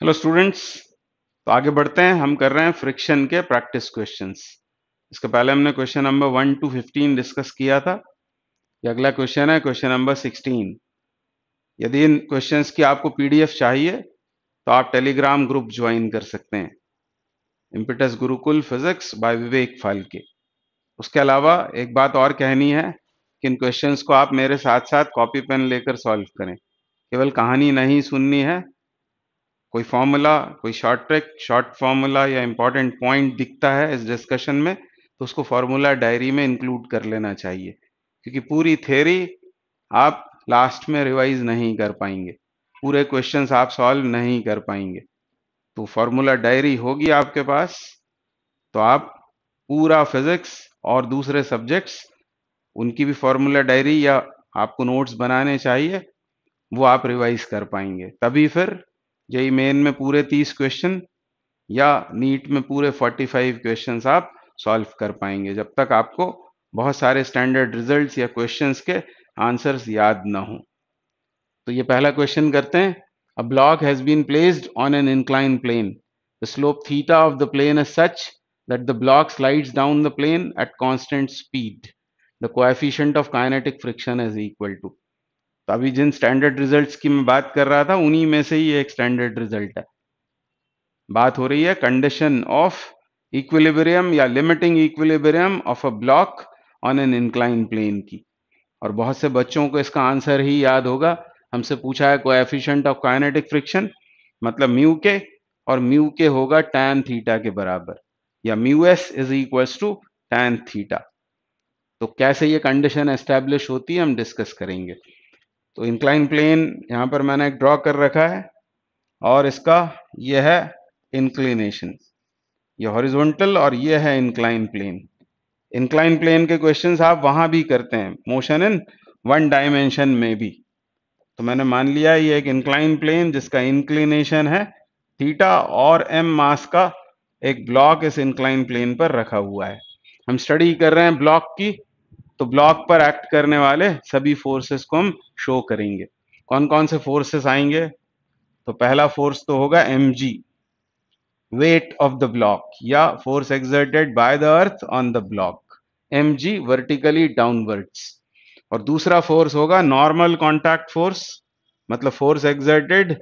Hello students. तो आगे बढ़ते हैं। हम कर रहे हैं फ्रिक्शन के प्रैक्टिस क्वेश्चंस। इसके पहले हमने क्वेश्चन नंबर 1 to 15 डिस्कस किया था। ये अगला क्वेश्चन है, क्वेश्चन नंबर 16। यदि इन क्वेश्चंस की आपको पीडीएफ चाहिए तो आप टेलीग्राम ग्रुप ज्वाइन कर सकते हैं, इम्पिटस गुरुकुल फिजिक्स बाय विवेक फाल्के। उसके अलावा एक बात और कहनी है कि इन क्वेश्चंस को आप मेरे साथ साथ कॉपी पेन लेकर सॉल्व करें। केवल कहानी नहीं सुननी है। कोई फॉर्मूला, कोई शॉर्ट ट्रिक, शॉर्ट फॉर्मूला या इंपॉर्टेंट पॉइंट दिखता है इस डिस्कशन में तो उसको फॉर्मूला डायरी में इंक्लूड कर लेना चाहिए, क्योंकि पूरी थ्योरी आप लास्ट में रिवाइज नहीं कर पाएंगे, पूरे क्वेश्चंस आप सॉल्व नहीं कर पाएंगे। तो फॉर्मूला डायरी होगी आपके पास तो आप पूरा फिजिक्स और दूसरे सब्जेक्ट्स उनकी भी फॉर्मूला डायरी या आपको नोट्स बनाने चाहिए, वो आप रिवाइज कर पाएंगे। तभी फिर जेई मेन में पूरे 30 क्वेश्चन या नीट में पूरे 45 क्वेश्चंस आप सॉल्व कर पाएंगे, जब तक आपको बहुत सारे स्टैंडर्ड रिजल्ट्स या क्वेश्चंस के आंसर्स याद ना हो। तो ये पहला क्वेश्चन करते हैं। A block has been placed on an incline plane, the slope theta of the plane is such that the block slides down the plane at constant speed. The coefficient of kinetic friction is equal to. तो अभी जिन standard results की मैं बात कर रहा था उन्हीं में से ही एक स्टैंडर्ड रिजल्ट है। बात हो रही है कंडीशन ऑफ इक्विलिब्रियम या limiting equilibrium of a block on an incline plane की। और बहुत से बच्चों को इसका आंसर ही याद होगा। हमसे पूछा है कोएफिशिएंट ऑफ काइनेटिक फ्रिक्शन, मतलब म्यू के, और म्यू के होगा tan थीटा के बराबर, या mu S is equals to tan theta. तो कैसे ये कंडीशन एस्टेब्लिश होती है हम डिस्कस करेंगे। तो इंक्लाइन प्लेन यहाँ पर मैंने ड्रॉ कर रखा है और इसका ये है इंक्लिनेशन, ये हॉरिजॉन्टल और ये है इंक्लाइन प्लेन। इंक्लाइन प्लेन के क्वेश्चंस आप वहां भी करते हैं, मोशन इन वन डायमेंशन में भी। तो मैंने मान लिया ये एक इंक्लाइन प्लेन जिसका इंक्लिनेशन है थीटा और m मास का एक ब्लॉक इस इंक्लाइन प्लेन पर रखा हुआ है। हम स्टडी कर रहे हैं ब्लॉक की, तो ब्लॉक पर एक्ट करने वाले सभी फोर्सेस को हम शो करेंगे। कौन कौन से फोर्सेस आएंगे? तो पहला फोर्स तो होगा mg, weight of the block या force exerted by the earth on the block, mg vertically downwards। और दूसरा फोर्स होगा नॉर्मल कॉन्टैक्ट फोर्स, मतलब force exerted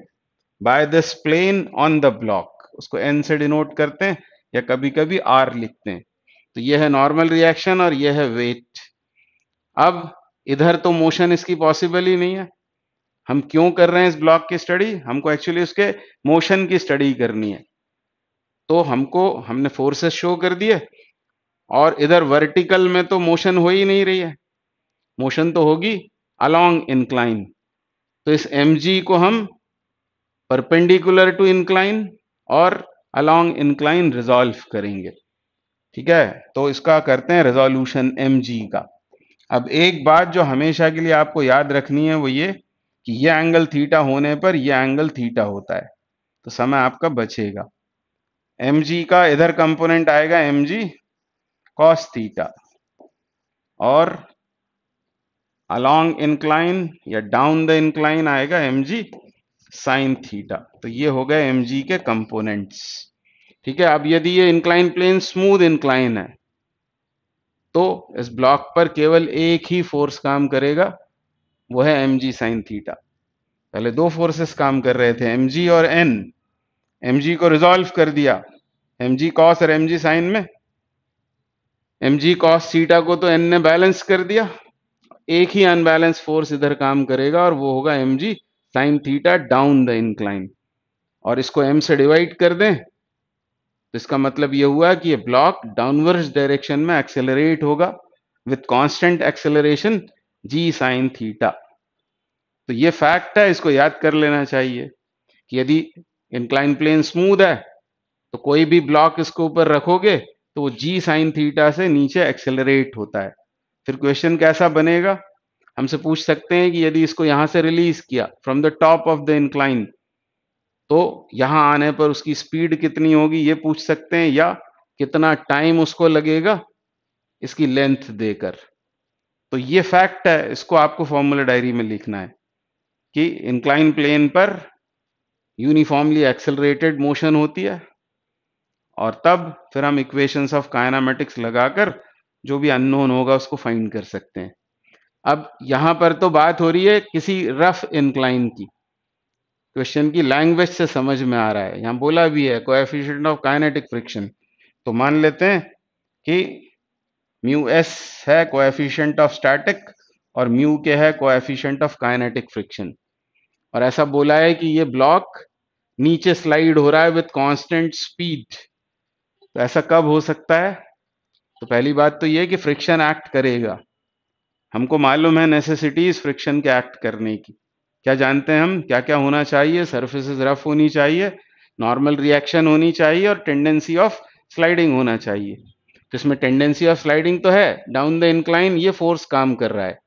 by this plane on the block, उसको n से डिनोट करते हैं या कभी कभी r लिखते हैं। तो ये है नॉर्मल रिएक्शन और ये है वेट। अब इधर तो मोशन इसकी पॉसिबल ही नहीं है। हम क्यों कर रहे हैं इस ब्लॉक की स्टडी? हमको एक्चुअली उसके मोशन की स्टडी करनी है। तो हमने फोर्सेस शो कर दिए और इधर वर्टिकल में तो मोशन हो ही नहीं रही है, मोशन तो होगी अलोंग इंक्लाइन। तो इस mg को हम परपेंडिकुलर टू इंक्लाइन और अलोंग इंक्लाइन रिजॉल्व करेंगे। ठीक है, तो इसका करते हैं रेजोल्यूशन mg का। अब एक बात जो हमेशा के लिए आपको याद रखनी है वो ये कि ये एंगल थीटा होने पर ये एंगल थीटा होता है, तो समय आपका बचेगा। mg का इधर कंपोनेंट आएगा mg cos थीटा और अलोंग इंक्लाइन या डाउन द इंक्लाइन आएगा mg sin थीटा। तो ये हो गए mg के कंपोनेंट्स। ठीक है, अब यदि ये इंक्लाइन प्लेन स्मूथ इंक्लाइन है तो इस ब्लॉक पर केवल एक ही फोर्स काम करेगा, वो है mg sin थीटा। पहले दो फोर्सेस काम कर रहे थे, mg और n। mg को रिजॉल्व कर दिया, mg cos और mg sin में mg cos थीटा को तो n ने बैलेंस कर दिया, एक ही अनबैलेंस फोर्स इधर काम करेगा और वो होगा mg sin theta down the incline. और इसको m से डिवाइड कर दें तो इसका मतलब ये हुआ कि ये ब्लॉक डाउनवर्ड डायरेक्शन में एक्सेलरेट होगा with constant acceleration g sin theta. तो ये फैक्ट है, इसको याद कर लेना चाहिए कि यदि इंक्लाइन प्लेन स्मूथ है तो कोई भी ब्लॉक इसके ऊपर रखोगे तो वो g sin थीटा से नीचे एक्सेलरेट होता है। फिर क्वेश्चन कैसा बनेगा? हमसे पूछ सकते हैं कि यदि इसको यहां से रिलीज किया from the top of the incline तो यहां आने पर उसकी स्पीड कितनी होगी ये पूछ सकते हैं, या कितना टाइम उसको लगेगा इसकी लेंथ देकर। तो ये फैक्ट है, इसको आपको फॉर्मूला डायरी में लिखना है कि इंक्लाइन प्लेन पर यूनिफॉर्मली एक्सेलरेटेड मोशन होती है, और तब फिर हम इक्वेशंस ऑफ काइनेमेटिक्स लगाकर जो भी अननोन होगा उसको फाइंड कर सकते हैं। अब यहां पर तो बात हो रही है किसी रफ इंक्लाइन की, क्वेश्चन की लैंग्वेज से समझ में आ रहा है। यहां बोला भी है कोएफिशिएंट ऑफ काइनेटिक फ्रिक्शन, तो मान लेते हैं कि म्यू एस है कोएफिशिएंट ऑफ स्टैटिक और म्यू के है कोएफिशिएंट ऑफ काइनेटिक फ्रिक्शन, और ऐसा बोला है कि ये ब्लॉक नीचे स्लाइड हो रहा है विथ कांस्टेंट स्पीड। तो ऐसा कब हो सकता है? तो पहली बात तो ये कि फ्रिक्शन एक्ट करेगा, हमको मालूम है नेसेसिटीज फ्रिक्शन के एक्ट करने की। क्या जानते हैं हम? क्या क्या होना चाहिए? सरफेसेस रफ होनी चाहिए, नॉर्मल रिएक्शन होनी चाहिए, और टेंडेंसी ऑफ स्लाइडिंग होना चाहिए। तो इसमें टेंडेंसी ऑफ स्लाइडिंग तो है, डाउन द इंक्लाइन ये फोर्स काम कर रहा है,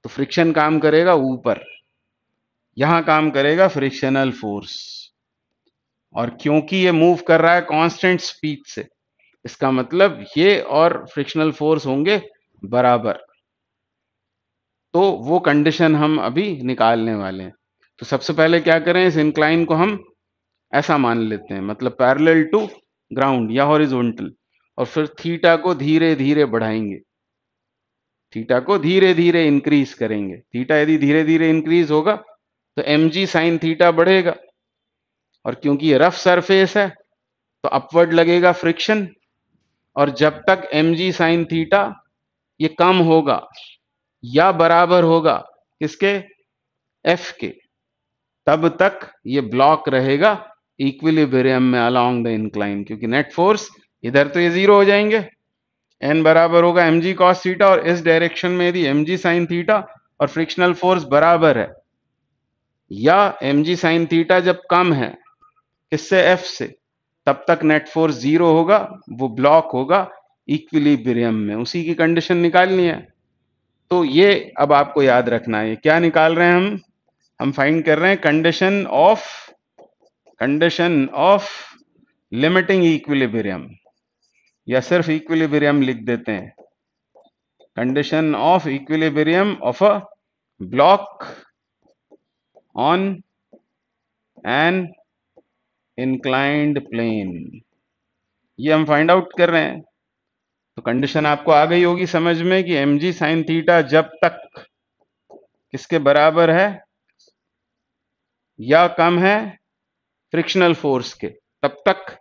तो फ्रिक्शन काम करेगा ऊपर, यहां काम करेगा फ्रिक्शनल फोर्स। और क्योंकि ये मूव कर रहा है कांस्टेंट स्पीड से, इसका मतलब ये और फ्रिक्शनल फोर्स होंगे बराबर। तो वो कंडीशन हम अभी निकालने वाले हैं। तो सबसे पहले क्या करें, इस इंक्लाइन को हम ऐसा मान लेते हैं, मतलब पैरेलल टू ग्राउंड या हॉरिजॉन्टल, और फिर थीटा को धीरे धीरे बढ़ाएंगे, थीटा को धीरे धीरे इंक्रीज करेंगे। थीटा यदि धीरे धीरे इंक्रीज होगा तो mg साइन थीटा बढ़ेगा, और क्योंकि ये रफ सरफेस है तो अपवर्ड लगेगा फ्रिक्शन, और जब तक mg साइन थीटा ये कम होगा या बराबर होगा किसके? f के, तब तक ये ब्लॉक रहेगा इक्विलिब्रियम में अलोंग द इंक्लाइन, क्योंकि नेट फोर्स इधर तो ये जीरो हो जाएंगे, n बराबर होगा mg cos थीटा, और इस डायरेक्शन में यदि mg sin थीटा और फ्रिक्शनल फोर्स बराबर है, या mg sin थीटा जब कम है किससे? f से, तब तक नेट फोर्स जीरो होगा, वो ब्लॉक होगा इक्विलिब्रियम में। उसी की कंडीशन निकालनी है। तो ये अब आपको याद रखना है, क्या निकाल रहे हैं हम फाइंड कर रहे हैं कंडीशन ऑफ लिमिटिंग इक्विलिब्रियम, या सिर्फ इक्विलिब्रियम लिख देते हैं, condition of equilibrium of a block on an inclined plane, ये हम फाइंड आउट कर रहे हैं। तो कंडीशन आपको आ गई होगी समझ में कि mg sin थीटा जब तक किसके बराबर है या कम है फ्रिक्शनल फोर्स के, तब तक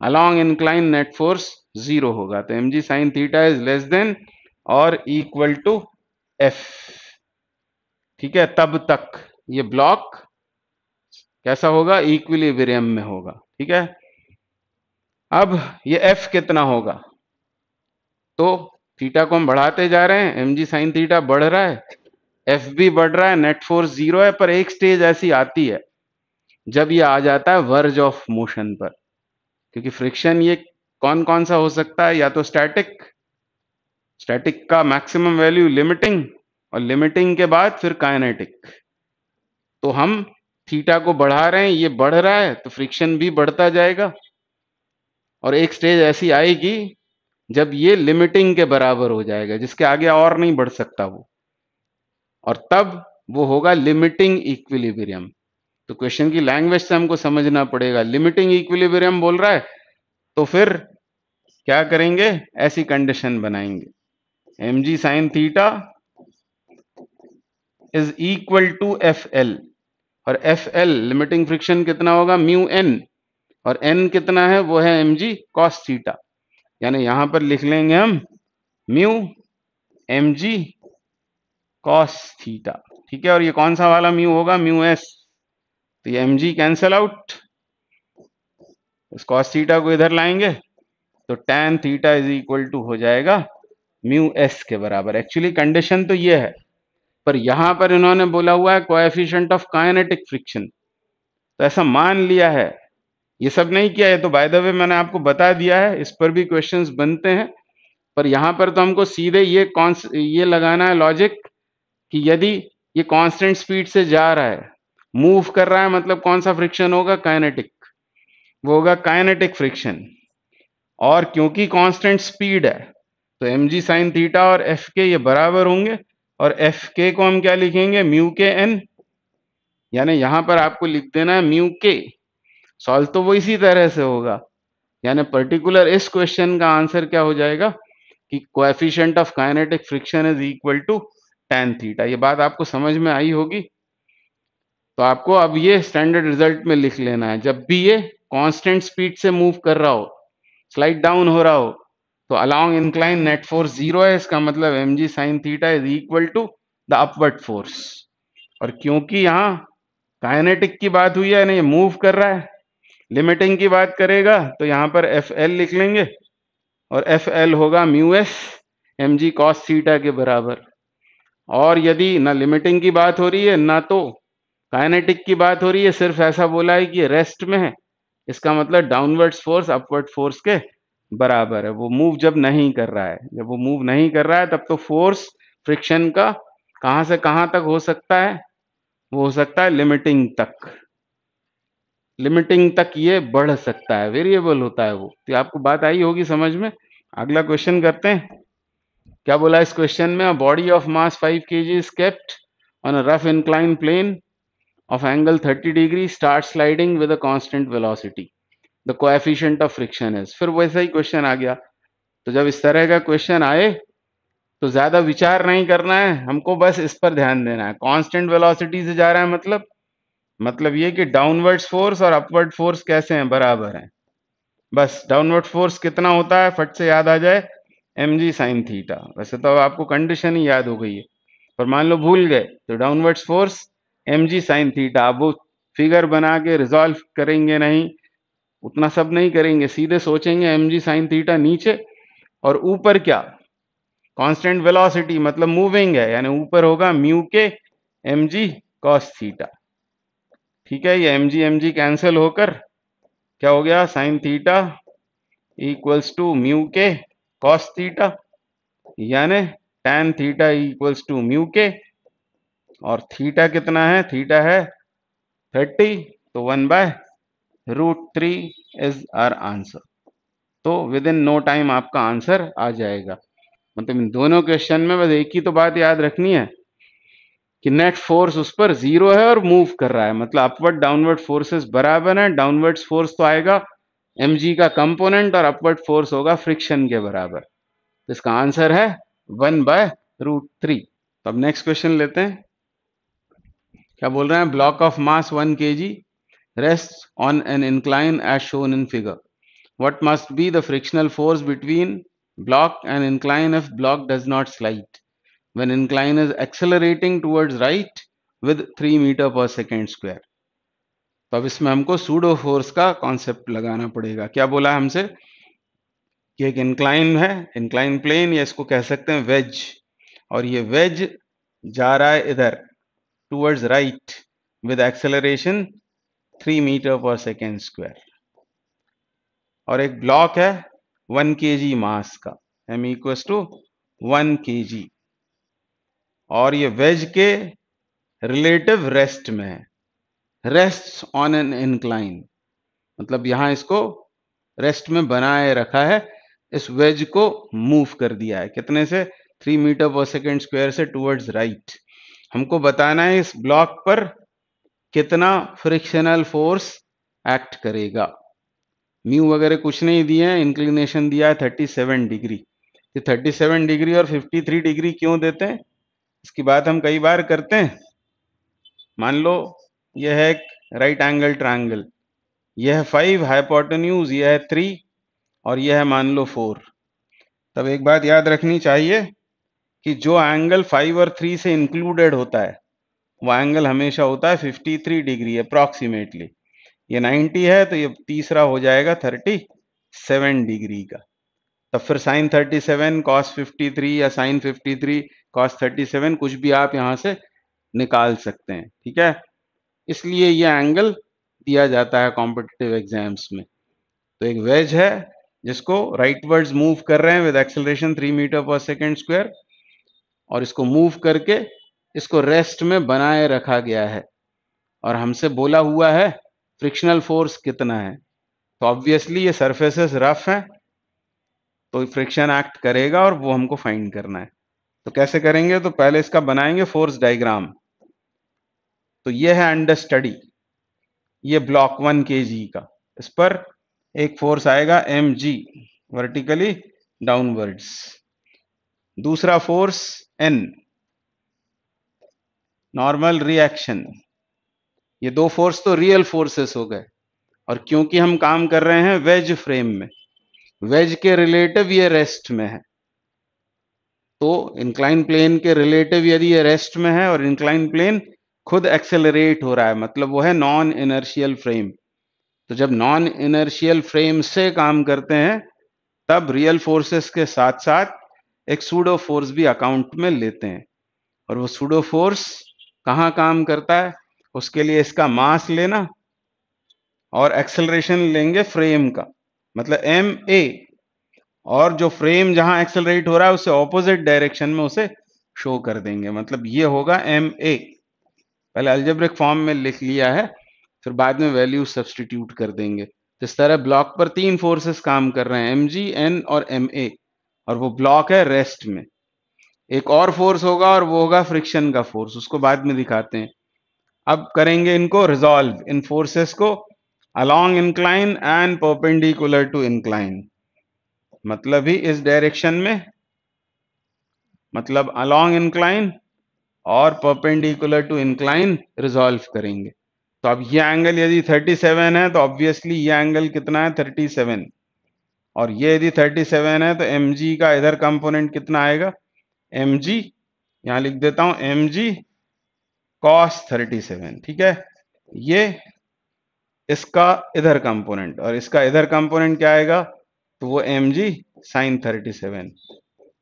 along incline net force zero होगा। तो mg sin theta is less than और इक्वल टू f, ठीक है? तब तक ये ब्लॉक कैसा होगा? इक्विलिब्रियम में होगा, ठीक है? अब ये f कितना होगा? तो थीटा को हम बढ़ाते जा रहे हैं, mg sin थीटा बढ़ रहा है, f भी बढ़ रहा है, नेट फोर्स जीरो है, पर एक स्टेज ऐसी आती है जब ये आ जाता है वर्ज ऑफ मोशन पर, क्योंकि फ्रिक्शन ये कौन कौन सा हो सकता है? या तो स्टैटिक का मैक्सिमम वैल्यू लिमिटिंग, और लिमिटिंग के बाद फिर काइनेटिक। तो हम थीटा को बढ़ा रहे हैं, ये बढ़ रहा है, तो फ्रिक्शन भी बढ़ता जाएगा, और एक स्टेज ऐसी आएगी जब ये लिमिटिंग के बराबर हो जाएगा, जिसके आगे और नहीं बढ़ सकता वो, और तब वो होगा लिमिटिंग इक्विलिब्रियम। तो क्वेश्चन की लैंग्वेज से हमको समझना पड़ेगा, लिमिटिंग इक्विलिब्रियम बोल रहा है तो फिर क्या करेंगे? ऐसी कंडीशन बनाएंगे, mg sin theta is equal to F L, और एफ एल लिमिटिंग फ्रिक्शन कितना होगा? म्यू एन, और n कितना है? वो है mg cos थीटा, यानी यहां पर लिख लेंगे हम म्यू mg cos थीटा, ठीक है? और ये कौन सा वाला म्यू होगा? म्यू एस, तो ये mg कैंसल आउट, इस cos थीटा को इधर लाएंगे तो tan theta is equal to हो जाएगा म्यू एस के बराबर। एक्चुअली कंडीशन तो ये है, पर यहां पर इन्होंने बोला हुआ है कोएफिशिएंट ऑफ काइनेटिक फ्रिक्शन, तो ऐसा मान लिया है, ये सब नहीं किया है। तो बाय द वे मैंने आपको बता दिया है, इस पर भी क्वेश्चंस बनते हैं, पर यहां पर तो हमको सीधे ये लगाना है लॉजिक कि यदि ये कांस्टेंट स्पीड से जा रहा है, मूव कर रहा है, मतलब कौन सा फ्रिक्शन होगा? काइनेटिक, वो होगा काइनेटिक फ्रिक्शन। और क्योंकि कांस्टेंट स्पीड है तो mg sin थीटा और एफ के ये बराबर होंगे, और एफ के को हम क्या लिखेंगे? म्यू के एन, यानी यहां पर आपको लिख देना है म्यू के। सॉल्व तो वो इसी तरह से होगा, यानी पर्टिकुलर इस क्वेश्चन का आंसर क्या हो जाएगा कि coefficient of kinetic friction is equal to tan theta. ये बात आपको समझ में आई होगी। तो आपको अब ये स्टैंडर्ड रिजल्ट में लिख लेना है, जब भी ये कांस्टेंट स्पीड से मूव कर रहा हो, स्लाइड डाउन हो रहा हो, तो along incline net force zero है, इसका मतलब mg sin theta is equal to the upward force. और क्योंकि यहाँ काइनेटिक की बात हुई है, नहीं मूव कर रहा है, लिमिटिंग की बात करेगा तो यहाँ पर FL लिख लेंगे, और FL होगा mu S mg cos theta के बराबर। और यदि ना लिमिटिंग की बात हो रही है ना तो काइनेटिक की बात हो रही है, सिर्फ ऐसा बोला है कि रेस्ट में है, इसका मतलब डाउनवर्ड्स फोर्स अपवर्ड फोर्स के बराबर है। वो मूव जब नहीं कर रहा है, जब वो मूव नहीं कर रहा है तब तो फोर्स फ्रिक्शन का कहां से कहां तक हो सकता है, वो हो सकता है लिमिटिंग तक। लिमिटिंग तक ये बढ़ सकता है, वेरिएबल होता है वो। तो आपको बात आई होगी समझ में। अगला क्वेश्चन करते हैं। क्या बोला इस क्वेश्चन में, a body of mass 5 kg is kept on a rough incline plane of angle 30 degree start sliding with a constant velocity, the coefficient of friction is। फिर वैसा ही क्वेश्चन आ गया। तो जब इस तरह का क्वेश्चन आए तो ज्यादा विचार नहीं करना है, हमको बस इस पर ध्यान देना है। कांस्टेंट वेलोसिटी से जा रहा है, मतलब ये कि डाउनवर्ड्स फोर्स और अपवर्ड फोर्स कैसे हैं, बराबर हैं। बस डाउनवर्ड फोर्स कितना होता है फट से याद आ जाए, mg sin थीटा। वैसे तो अब आपको कंडीशन ही याद हो गई है, पर मान लो भूल गए तो downwards force mg sin theta. अब वो फिगर बना के रिजॉल्व करेंगे नहीं, उतना सब नहीं करेंगे, सीधे सोचेंगे mg sin थीटा नीचे, और ऊपर क्या, कांस्टेंट वेलोसिटी मतलब मूविंग है, यानी ऊपर होगा म्यू के mg cos थीटा। ठीक है, ये mg mg कैंसिल होकर क्या हो गया, sin theta equals to mu के cos थीटा, यानी tan theta equals to mu के। और थीटा कितना है, थीटा है 30, तो 1/√3 इज आवर आंसर। तो विद इन नो टाइम आपका आंसर आ जाएगा। मतलब इन दोनों क्वेश्चन में बस एक ही तो बात याद रखनी है कि नेट फोर्स उस पर जीरो है और मूव कर रहा है, मतलब अपवर्ड डाउनवर्ड फोर्सेस बराबर है। डाउनवर्ड फोर्स तो आएगा mg का कंपोनेंट और अपवर्ड फोर्स होगा फ्रिक्शन के बराबर। तो इसका आंसर है 1/√3। तो अब नेक्स्ट क्वेश्चन लेते हैं। क्या बोल रहे हैं, block of mass 1 kg rests on an incline as shown in figure. What must be the frictional force between block and incline if block does not slide when incline is accelerating towards right with 3 meter per second square? तो अब इसमें हमको pseudo force का concept लगाना पड़ेगा। क्या बोला हमसे कि एक इंक्लाइन है, इंक्लाइन प्लेन, या इसको कह सकते हैं वेज, और ये वेज जा रहा है इधर towards right with acceleration 3 meter पर सेकेंड स्क्वायर, और एक ब्लॉक है 1 kg मास का, m इक्वल्स टू 1 kg, और ये वेज के रिलेटिव रेस्ट में है, रेस्ट ऑन एन इंक्लाइन, मतलब यहां इसको रेस्ट में बनाए रखा है, इस वेज को मूव कर दिया है कितने से, 3 मीटर पर सेकेंड स्क्वायर से टूवर्ड्स राइट। हमको बताना है इस ब्लॉक पर कितना फ्रिक्शनल फोर्स एक्ट करेगा। म्यू वगैरह कुछ नहीं दिए हैं, इंक्लिनेशन दिया है 37 डिग्री। ये 37 डिग्री और 53 डिग्री क्यों देते हैं, इसकी बात हम कई बार करते हैं। मान लो यह है एक राइट एंगल ट्रायंगल, यह है 5 हाइपोटेन्यूज, यह है 3, और यह है मान लो 4। तब एक बात याद रखनी चाहिए कि जो एंगल 5 और 3 से इंक्लूडेड होता है वो एंगल हमेशा होता है 53 डिग्री अप्रोक्सीमेटली। ये 90 है तो ये तीसरा हो जाएगा 37 डिग्री का। तब फिर साइन 37 कॉस 53 या साइन 53 कॉस 37 कुछ भी आप यहां से निकाल सकते हैं। ठीक है, इसलिए ये एंगल दिया जाता है कॉम्पिटिटिव एग्जाम्स में। तो एक वेज है जिसको राइटवर्ड्स मूव कर रहे हैं विद एक्सेलरेशन 3 मीटर पर सेकेंड स्क्वायर, और इसको मूव करके इसको रेस्ट में बनाए रखा गया है, और हमसे बोला हुआ है फ्रिक्शनल फोर्स कितना है। तो ऑब्वियसली ये सरफेसेस रफ हैं तो फ्रिक्शन एक्ट करेगा, और वो हमको फाइंड करना है। तो कैसे करेंगे, तो पहले इसका बनाएंगे फोर्स डायग्राम। तो ये है अंडर स्टडी, ये ब्लॉक 1 kg का। इस पर एक फोर्स आएगा mg वर्टिकली डाउनवर्ड्स, दूसरा फोर्स n नॉर्मल रिएक्शन। ये दो फोर्स तो रियल फोर्सेस हो गए, और क्योंकि हम काम कर रहे हैं वेज फ्रेम में, वेज के रिलेटिव ये रेस्ट में है, तो इंक्लाइन प्लेन के रिलेटिव यदि ये रेस्ट में है और इंक्लाइन प्लेन खुद एक्सेलरेट हो रहा है, मतलब वो है नॉन इनर्शियल फ्रेम। तो जब नॉन इनर्शियल फ्रेम से काम करते हैं तब रियल फोर्सेस के साथ साथ एक सूडो फोर्स भी अकाउंट में लेते हैं। और वो सूडो फोर्स कहाँ काम करता है, उसके लिए इसका मास लेना और एक्सेलरेशन लेंगे फ्रेम का, मतलब एम ए, और जो फ्रेम जहां एक्सेलरेट हो रहा है उससे ऑपोजिट डायरेक्शन में उसे शो कर देंगे, मतलब ये होगा एम ए। पहले अलजेब्रिक फॉर्म में लिख लिया है, फिर बाद में वैल्यू सब्सटीट्यूट कर देंगे। इस तरह ब्लॉक पर तीन फोर्सेस काम कर रहे हैं, mg, n और ma, और वो ब्लॉक है रेस्ट में। एक और फोर्स होगा और वो होगा फ्रिक्शन का फोर्स, उसको बाद में दिखाते हैं। अब करेंगे इनको रिजॉल्व, इन फोर्सेस को along incline and perpendicular to incline, मतलब ही इस डायरेक्शन में, मतलब अलोंग इंक्लाइन और परपेंडिकुलर टू इंक्लाइन रिजॉल्व करेंगे। तो अब ये एंगल यदि 37 है तो ऑब्वियसली ये एंगल कितना है 37, और ये यदि 37 है तो mg का इधर कंपोनेंट कितना आएगा, mg, यहां लिख देता हूं mg cos 37, ठीक है। ये इसका इधर कंपोनेंट और इसका इधर कंपोनेंट क्या आएगा, तो वो mg sin 37।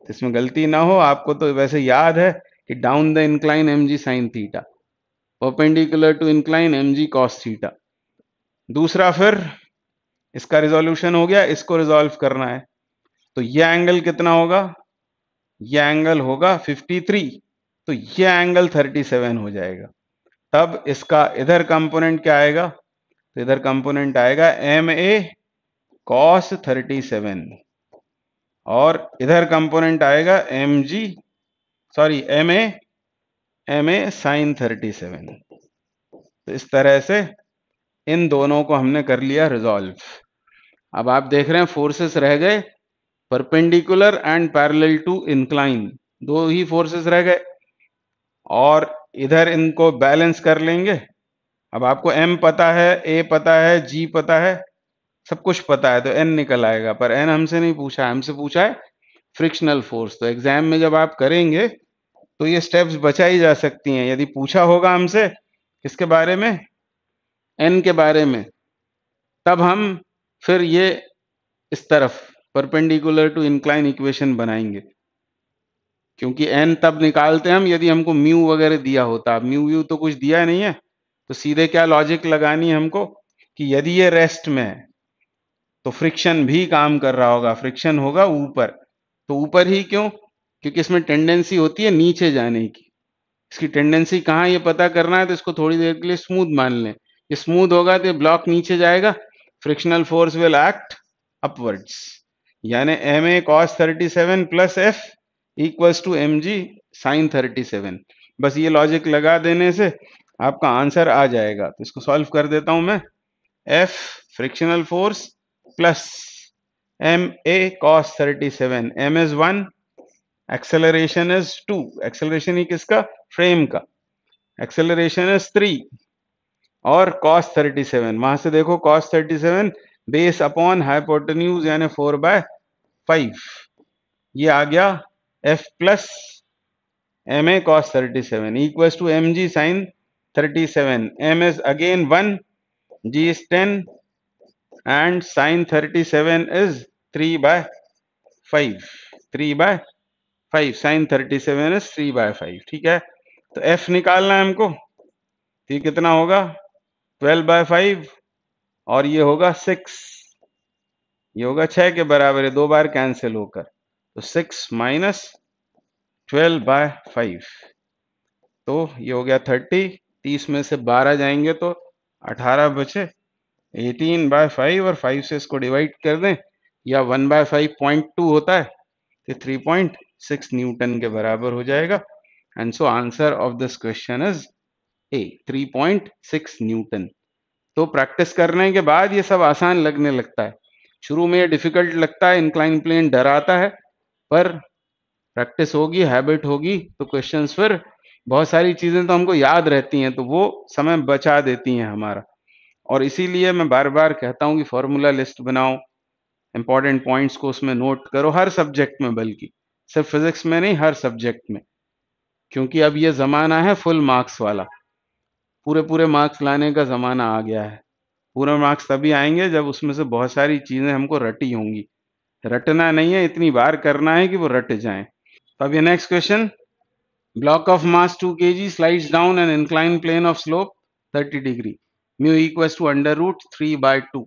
इसमें गलती ना हो, आपको तो वैसे याद है कि down the incline mg sin theta, perpendicular to incline mg cos theta. दूसरा फिर इसका रिजोल्यूशन हो गया, इसको रिजॉल्व करना है, तो ये एंगल कितना होगा, ये एंगल होगा 53, तो ये एंगल 37 हो जाएगा। तब इसका इधर कंपोनेंट क्या आएगा, तो इधर कंपोनेंट आएगा एम ए कॉस 37, और इधर कंपोनेंट आएगा M G, sorry M A sine 37। तो इस तरह से इन दोनों को हमने कर लिया रिजॉल्व। अब आप देख रहे हैं फोर्सेस रह गए perpendicular and parallel to incline, दो ही फोर्सेस रह गए, और इधर इनको बैलेंस कर लेंगे। अब आपको m पता है, a पता है, g पता है, सब कुछ पता है, तो n निकल आएगा। पर n हमसे नहीं पूछा है, हमसे पूछा है फ्रिक्शनल फोर्स। तो एग्जाम में जब आप करेंगे तो ये स्टेप्स बचाई जा सकती हैं। यदि पूछा होगा हमसे किसके बारे में, n के बारे में, तब हम फिर ये इस तरफ परपेंडिकुलर टू इंक्लाइन इक्वेशन बनाएंगे, क्योंकि n तब निकालते हैं हम यदि हमको म्यू वगैरह दिया होता। अब म्यू व्यू तो कुछ दिया नहीं है, तो सीधे क्या लॉजिक लगानी है हमको कि यदि ये रेस्ट में है तो फ्रिक्शन भी काम कर रहा होगा, फ्रिक्शन होगा ऊपर। तो ऊपर ही क्यों, क्योंकि इसमें टेंडेंसी होती है नीचे जाने की। इसकी टेंडेंसी कहाँ ये पता करना है, तो इसको थोड़ी देर के लिए स्मूथ मान लें। ये स्मूथ होगा तो ब्लॉक नीचे जाएगा, frictional force will act upwards, यानी M A cos 37 plus F equals to M G sine 37। बस ये लॉजिक लगा देने से आपका आंसर आ जाएगा। तो इसको सॉल्व कर देता हूं मैं, F frictional force plus M A cos 37, M is 1, acceleration is 2, acceleration ही किसका, फ्रेम का, एक्सेलरेशन इज 3, और cos 37, वहां से देखो cos 37 बेस अपॉन हाइपोटेन्यूज यानी 4/5, ये आ गया f plus M A cos 37 equals to M G sine 37, m is again 1, g is 10, and sin 37 is 3/5, 3/5, sin 37 is 3/5, ठीक है। तो f निकालना है हमको, तो ये कितना होगा 12/5, और ये होगा 6, ये होगा 6 के बराबर है, दो बार कैंसिल होकर, तो 6 माइनस 12/5, तो ये हो गया 30, 30 में से 12 जाएंगे तो 18 बचे, 18/5, और 5 से इसको डिवाइड कर दें, या 1/5.2 होता है, तो 3.6 न्यूटन के बराबर हो जाएगा। And so answer of this question is a 3.6 Newton. तो प्रैक्टिस करने के बाद ये सब आसान लगने लगता है। शुरू में ये डिफिकल्ट लगता है, इंक्लाइन प्लेन डराता है, पर प्रैक्टिस होगी, हैबिट होगी तो क्वेश्चंस फिर बहुत सारी चीजें तो हमको याद रहती हैं, तो वो समय बचा देती हैं हमारा। और इसीलिए मैं बार बार कहता हूँ कि फॉर्मूला लिस्ट बनाओ, इंपॉर्टेंट पॉइंट्स को उसमें नोट करो, हर सब्जेक्ट में, बल्कि सिर्फ फिजिक्स में नहीं, हर सब्जेक्ट में। क्योंकि अब ये जमाना है फुल मार्क्स वाला, पूरे पूरे मार्क्स लाने का जमाना आ गया है। पूरे मार्क्स तभी आएंगे जब उसमें से बहुत सारी चीजें हमको रटी होंगी। रटना नहीं है, इतनी बार करना है कि वो रट जाएं। तो अब ये next question, block of mass 2 kg slides down an inclined plane of slope 30 degree, mu equals to under root 3 by 2.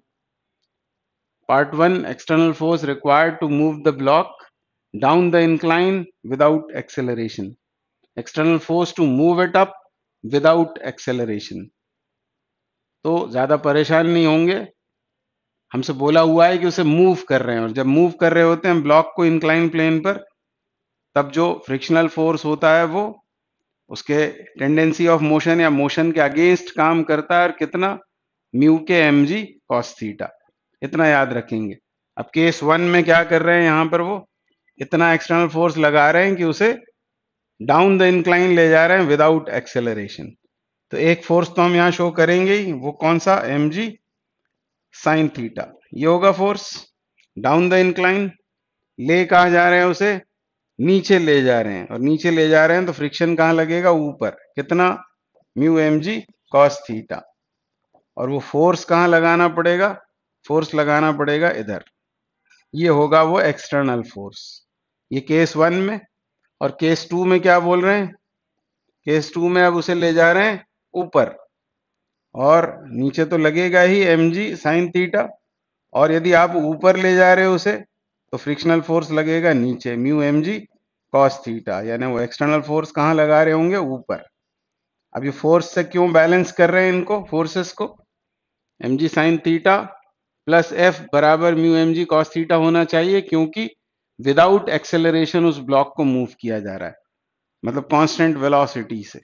Part 1, external force required to move the block down the incline without acceleration. External force to move it up without acceleration. तो ज्यादा परेशान नहीं होंगे, हमसे बोला हुआ है कि उसे मूव कर रहे हैं, और जब मूव कर रहे होते हैं ब्लॉक को इंक्लाइन प्लेन पर, तब जो फ्रिक्शनल फोर्स होता है वो उसके टेंडेंसी ऑफ मोशन या मोशन के अगेंस्ट काम करता है, और कितना, म्यू के एम जी कॉस थीटा, इतना याद रखेंगे। अब केस 1 में क्या कर रहे हैं, यहां पर वो इतना एक्सटर्नल फोर्स लगा रहे हैं कि उसे डाउन द इंक्लाइन ले जा रहे हैं विदाउट एक्सेलरेशन। तो एक फोर्स तो हम यहां शो करेंगे ही, वो कौन सा, एम जी साइन थीटा। ये होगा फोर्स डाउन द इंक्लाइन, ले कहा जा रहे हैं उसे, नीचे ले जा रहे हैं, और नीचे ले जा रहे हैं तो फ्रिक्शन कहां लगेगा, ऊपर, कितना, mu M G cos theta. और वो फोर्स कहां लगाना पड़ेगा, फोर्स लगाना पड़ेगा इधर, ये होगा वो एक्सटर्नल फोर्स। ये केस 1 में। और केस 2 में क्या बोल रहे हैं, केस 2 में अब उसे ले जा रहे हैं ऊपर, और नीचे तो लगेगा ही एम जी साइन थीटा, और यदि आप ऊपर ले जा रहे हो उसे तो फ्रिक्शनल फोर्स लगेगा नीचे, mu M G cos theta, यानी वो एक्सटर्नल फोर्स कहां लगा रहे होंगे, ऊपर। अब ये फोर्स से क्यों बैलेंस कर रहे हैं इनको, फोर्सेस को, M G sine theta plus F बराबर mu M G cos theta होना चाहिए, क्योंकि विदाउट एक्सेलरेशन उस ब्लॉक को मूव किया जा रहा है, मतलब कांस्टेंट वेलोसिटी से।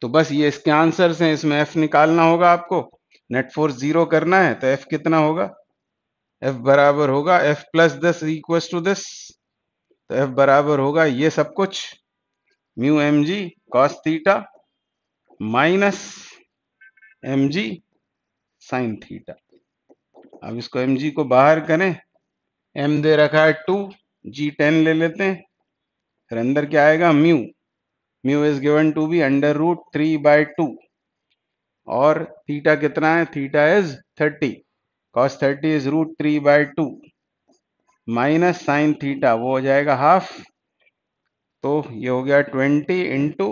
तो बस ये इसके आंसर्स हैं, इसमें एफ निकालना होगा आपको, नेट फोर्स 0 करना है, तो एफ कितना होगा, एफ बराबर होगा F plus this equal to this, तो एफ बराबर होगा ये सब कुछ, mu M G cos theta minus M G sine theta. अब इसको एम जी को बाहर करें, एम दे रखा है 2, जी 10 ले लेते हैं, फिर अंदर क्या आएगा, mu, mu is given to be under root 3 by 2, और थीटा कितना है, theta is 30, cos 30 is root 3 by 2, minus sine theta वो हो जाएगा हाफ, तो ये हो गया 20 इंटू,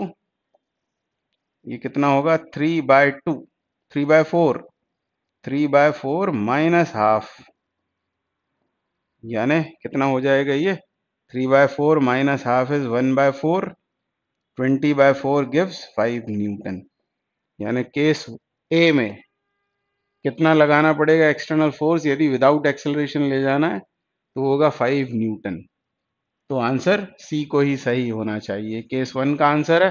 ये कितना होगा 3 by 2, 3 by 4, 3 by 4 minus half, यानी कितना हो जाएगा ये, 3 by 4 minus half is 1 by 4, 20 by 4 gives 5 newton. यानी केस ए में कितना लगाना पड़ेगा एक्सटर्नल फोर्स, यदि विदाउट एक्सेलरेशन ले जाना है तो होगा 5 न्यूटन। तो आंसर सी को ही सही होना चाहिए। केस 1 का आंसर है,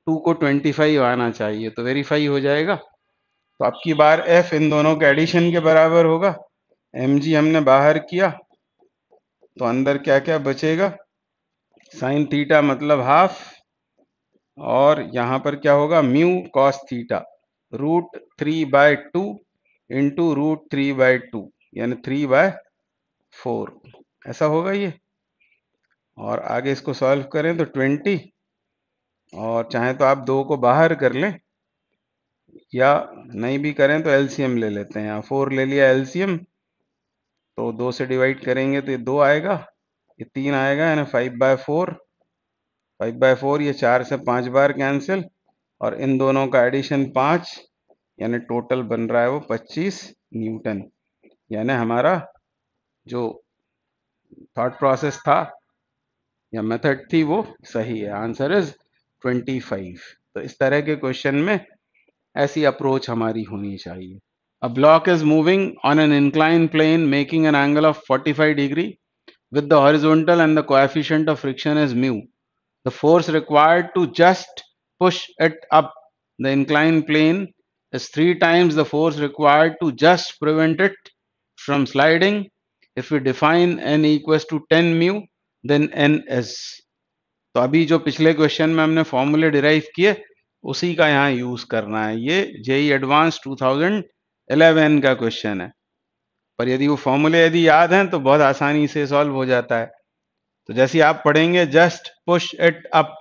2 को 25 आना चाहिए, तो वेरीफाई हो जाएगा। तो अब की बार एफ इन दोनों के एडिशन के बराबर होगा, एम जी हमने बाहर किया, तो अंदर क्या क्या बचेगा, साइन थीटा मतलब हाफ, और यहां पर क्या होगा, mu cos theta root 3 by 2 into root 3 by 2, यानी 3 बाय 4, ऐसा होगा ये। और आगे इसको सॉल्व करें तो 20, और चाहे तो आप 2 को बाहर कर लें, या नहीं भी करें तो एलसीएम ले लेते हैं, यहाँ 4 ले लिया एलसीएम, तो 2 से डिवाइड करेंगे तो ये 2 आएगा, ये 3 आएगा, यानी 5 बाय 4, 5 बाय 4, ये 4 से 5 बार कैंसिल, और इन दोनों का एडिशन 5, यानी टोटल बन रहा है वो 25 न्यूटन। यानी हमारा जो थॉट प्रोसेस था या मेथड थी वो सही है, आंसर इज 25। तो इस तरह के क्वेश्चन में ऐसी अप्रोच हमारी होनी चाहिए। A block is moving on an inclined plane making an angle of 45 degree with the horizontal and the coefficient of friction is mu. The force required to just push it up the inclined plane is 3 times the force required to just prevent it from sliding. If we define n equals to 10 mu, then n is. तो अभी जो पिछले question में हमने फॉर्मूले derive किए उसी का यहाँ यूज करना है। ये जेई एडवांस 2011 का क्वेश्चन है, पर यदि वो फॉर्मूले यदि याद हैं तो बहुत आसानी से सॉल्व हो जाता है। तो जैसे आप पढ़ेंगे, जस्ट पुश इट अप,